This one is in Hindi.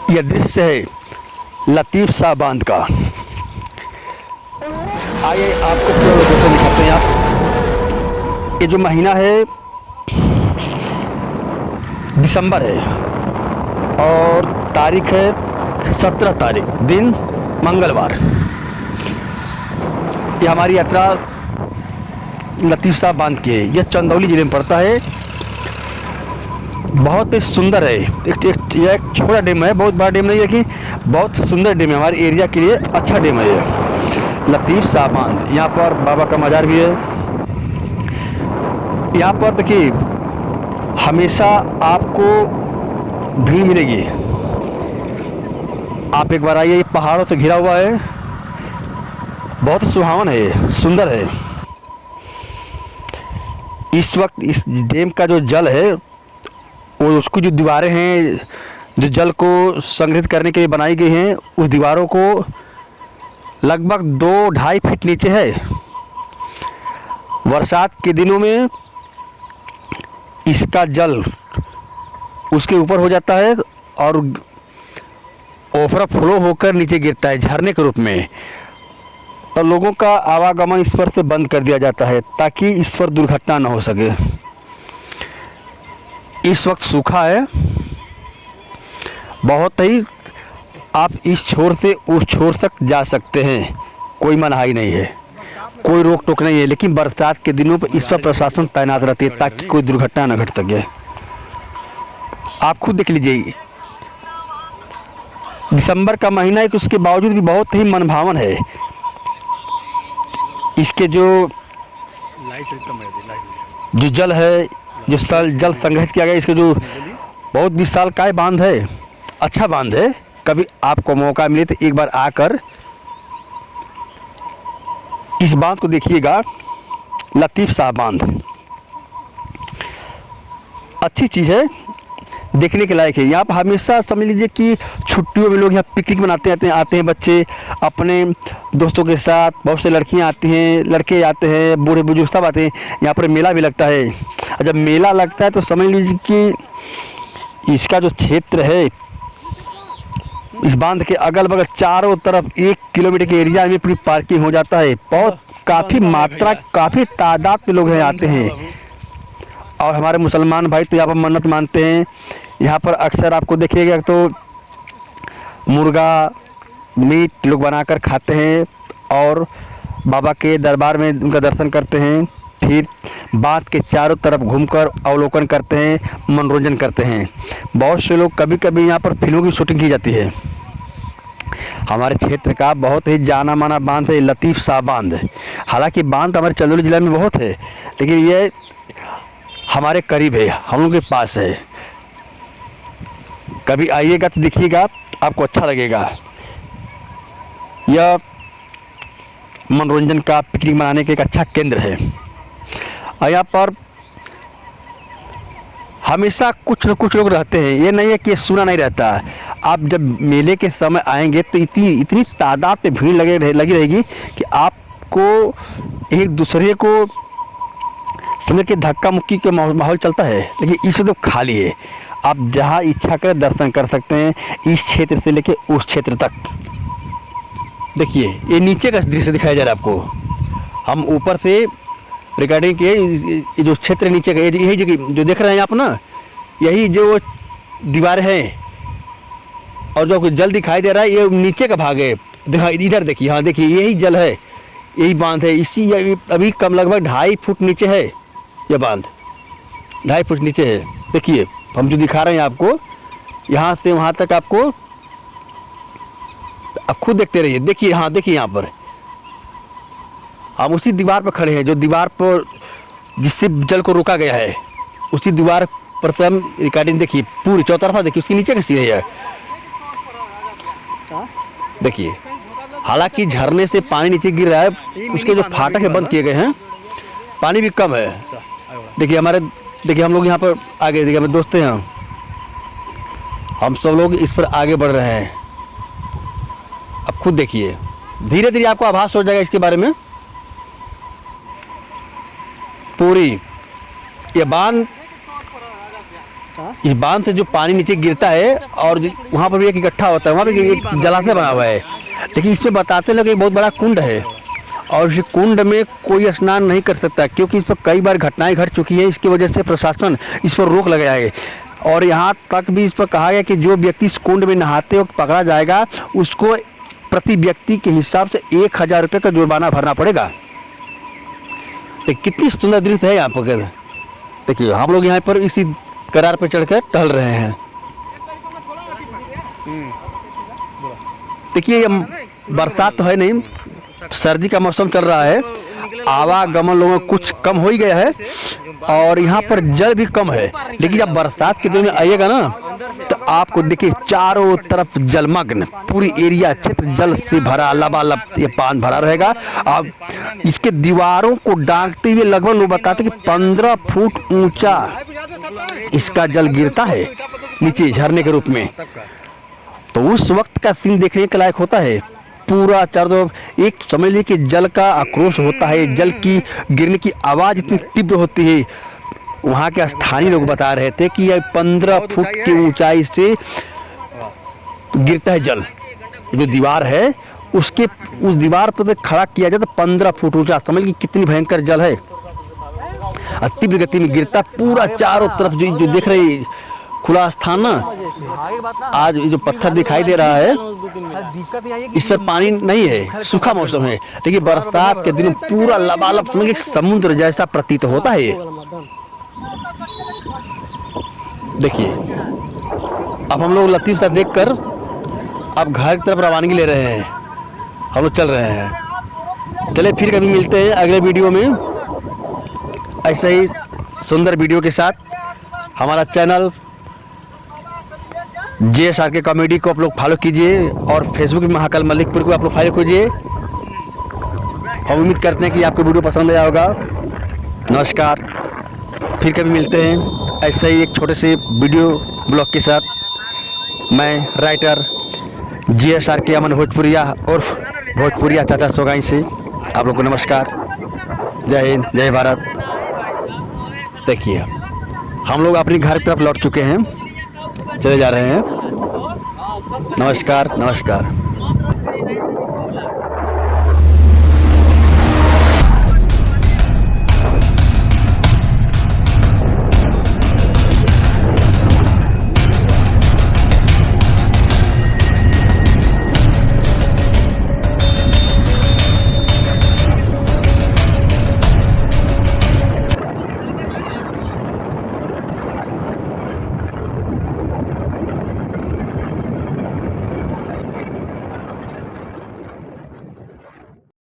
यह दृश्य है लतीफ़ शाह बांध का। आइए आपको पूरा लोकेशन दिखाते हैं। आप ये जो महीना है दिसंबर है और तारीख है 17 तारीख, दिन मंगलवार। ये हमारी यात्रा लतीफ़ शाह बांध की है। यह चंदौली ज़िले में पड़ता है। बहुत ही सुंदर है। यह एक छोटा डैम है, बहुत बड़ा डैम नहीं है कि बहुत सुंदर डैम है। हमारे एरिया के लिए अच्छा डैम है ये लतीफ़ शाह बांध। यहाँ पर बाबा का मज़ार भी है। यहाँ पर देखिए हमेशा आपको भीड़ मिलेगी। आप एक बार आइए। ये पहाड़ों से घिरा हुआ है, बहुत सुहावन है, सुंदर है। इस वक्त इस डैम का जो जल है वो उसकी जो दीवारें हैं जो जल को संग्रहित करने के लिए बनाई गई हैं, उस दीवारों को लगभग 2-2.5 फीट नीचे है। बरसात के दिनों में इसका जल उसके ऊपर हो जाता है और ओवरफ्लो होकर नीचे गिरता है झरने के रूप में। तो लोगों का आवागमन इस पर से बंद कर दिया जाता है ताकि इस पर दुर्घटना न हो सके। इस वक्त सूखा है बहुत ही। आप इस छोर से उस छोर तक जा सकते हैं, कोई मनाही नहीं है, कोई रोक टोक नहीं है। लेकिन बरसात के दिनों पर इस पर प्रशासन तैनात रहती है ताकि कोई दुर्घटना न घट सके। आप खुद देख लीजिए, दिसंबर का महीना है कि उसके बावजूद भी बहुत ही मनभावन है। इसके जो जल है, जो जल संग्रहित किया गया, इसके जो बहुत विशालकाय बांध है, अच्छा बांध है। कभी आपको मौका मिले तो एक बार आकर इस बांध को देखिएगा। लतीफ़ शाह बांध अच्छी चीज़ है, देखने के लायक है। यहाँ पर हमेशा समझ लीजिए कि छुट्टियों में लोग यहाँ पिकनिक मनाते आते हैं बच्चे अपने दोस्तों के साथ। बहुत से लड़कियाँ आती हैं, लड़के आते हैं, बूढ़े बुजुर्ग सब आते हैं। यहाँ पर मेला भी लगता है। जब मेला लगता है तो समझ लीजिए कि इसका जो क्षेत्र है, इस बांध के अगल बगल चारों तरफ 1 किलोमीटर के एरिया में पूरी पार्किंग हो जाता है। बहुत काफ़ी मात्रा, काफ़ी तादाद में लोग यहाँ आते हैं। और हमारे मुसलमान भाई तो यहाँ पर मन्नत मानते हैं। यहाँ पर अक्सर आपको देखिएगा तो मुर्गा मीट लोग बनाकर खाते हैं और बाबा के दरबार में उनका दर्शन करते हैं। फिर बांध के चारों तरफ घूमकर अवलोकन करते हैं, मनोरंजन करते हैं। बहुत से लोग कभी कभी यहाँ पर फिल्मों की शूटिंग की जाती है। हमारे क्षेत्र का बहुत ही जाना माना बांध है लतीफ़ शाह बांध। हालांकि बांध हमारे चंदौली जिला में बहुत है, लेकिन ये हमारे करीब है, हम लोग के पास है। कभी आइएगा तो देखिएगा, आपको अच्छा लगेगा। यह मनोरंजन का, पिकनिक मनाने का एक अच्छा केंद्र है। और यहाँ पर हमेशा कुछ न कुछ लोग रहते हैं। ये नहीं है कि सुना नहीं रहता। आप जब मेले के समय आएंगे तो इतनी तादाद में भीड़ लगी रहेगी कि आपको एक दूसरे को समझ के धक्का मुक्की के माहौल चलता है। लेकिन इस वक्त तो खाली है। आप जहाँ इच्छा करें दर्शन कर सकते हैं, इस क्षेत्र से लेके उस क्षेत्र तक। देखिए ये नीचे का दृश्य दिखाया जा रहा है आपको। हम ऊपर से रिकॉर्डिंग किए। जो क्षेत्र नीचे का, यही जगह जो देख रहे हैं आप ना, यही जो दीवार है और जो आपको जल दिखाई दे रहा है, ये नीचे का भाग है। इधर देखिए, हाँ देखिए यही जल है, यही बांध है। इसी अभी कम लगभग 2.5 फुट नीचे है यह बांध, 2.5 फुट नीचे है। देखिए हम जो दिखा रहे हैं आपको, यहाँ से वहाँ तक आपको, आप खुद देखते रहिए। देखिए, हाँ देखिए यहाँ पर हम उसी दीवार पर खड़े हैं, जो दीवार पर जिससे जल को रोका गया है, उसी दीवार पर से हम रिकॉर्डिंग देखिए पूरी चौतरफा देखिए। उसके नीचे कैसी है देखिए। हालांकि झरने से पानी नीचे गिर रहा है, उसके जो फाटक है बंद किए गए हैं, पानी भी कम है। देखिए हम लोग यहाँ पर आगे, देखिए हमारे दोस्त हैं, हम सब लोग इस पर आगे बढ़ रहे हैं। अब खुद देखिए, धीरे धीरे आपको आभास हो जाएगा इसके बारे में। पूरी ये बांध इस बांध से जो पानी नीचे गिरता है और वहाँ पर भी एक इकट्ठा होता है, वहाँ पे एक जलाशय बना हुआ है। लेकिन इसमें बताते लोग एक बहुत बड़ा कुंड है और इस कुंड में कोई स्नान नहीं कर सकता, क्योंकि इस पर कई बार घटनाएं घट चुकी हैं। इसकी वजह से प्रशासन इस पर रोक लगाया है और यहाँ तक भी इस पर कहा गया कि जो व्यक्ति इस कुंड में नहाते वक्त पकड़ा जाएगा उसको प्रति व्यक्ति के हिसाब से 1000 रुपये का जुर्माना भरना पड़ेगा। तो कितनी सुंदर दृश्य है यहाँ पर। देखिए हम लोग यहाँ पर इसी करार पर चढ़कर टहल रहे हैं। देखिए बरसात तो है नहीं, सर्दी का मौसम चल रहा है, आवागमन लोगों में कुछ कम हो ही गया है और यहाँ पर जल भी कम है। लेकिन जब बरसात के दिन में आइएगा ना तो आपको देखिए चारों तरफ जलमग्न पूरी एरिया क्षेत्र जल से भरा, लबालब ये पान भरा रहेगा। अब इसके दीवारों को डांकते हुए लगभग लोग बताते कि 15 फुट ऊंचा इसका जल गिरता है नीचे झरने के रूप में। तो उस वक्त का सीन देखने के लायक होता है। पूरा चारों एक समझ लीजिए कि जल का आक्रोश होता है, जल की गिरने की आवाज़ इतनी तीव्र होती है। वहाँ के स्थानीय लोग बता रहे थे कि यह 15 फुट की ऊंचाई से गिरता है जल। जो दीवार है उसके उस दीवार पर खड़ा किया जाए तो 15 फुट ऊंचा, समझ लीजिए कितनी भयंकर जल है। तीव्र गति में गिरता पूरा चारों तरफ। जो देख रहे खुला स्थान ना, आज जो पत्थर दिखाई दे रहा है इस पर पानी नहीं है, सूखा मौसम है। लेकिन बरसात के दिनों पूरा लबालब समझिए समुद्र जैसा प्रतीत होता है ये। देखिए अब हम लोग लतीफ सा देखकर अब घर की तरफ रवानगी ले रहे हैं, हम लोग चल रहे हैं। चले फिर कभी मिलते हैं अगले वीडियो में ऐसे ही सुंदर वीडियो के साथ। हमारा चैनल JSR के कॉमेडी को आप लोग फॉलो कीजिए और फेसबुक में महाकाल मलिकपुर को आप लोग फॉलो कीजिए। हम उम्मीद करते हैं कि आपको वीडियो पसंद आया होगा। नमस्कार, फिर कभी मिलते हैं ऐसे ही एक छोटे से वीडियो ब्लॉग के साथ। मैं राइटर JSR के अमन भोजपुरिया और भोजपुरिया चाचा सोगाई से आप लोग को नमस्कार, जय हिंद, जय भारत। देखिए हम लोग अपने घर की तरफ लौट चुके हैं, चले जा रहे हैं। नमस्कार नमस्कार।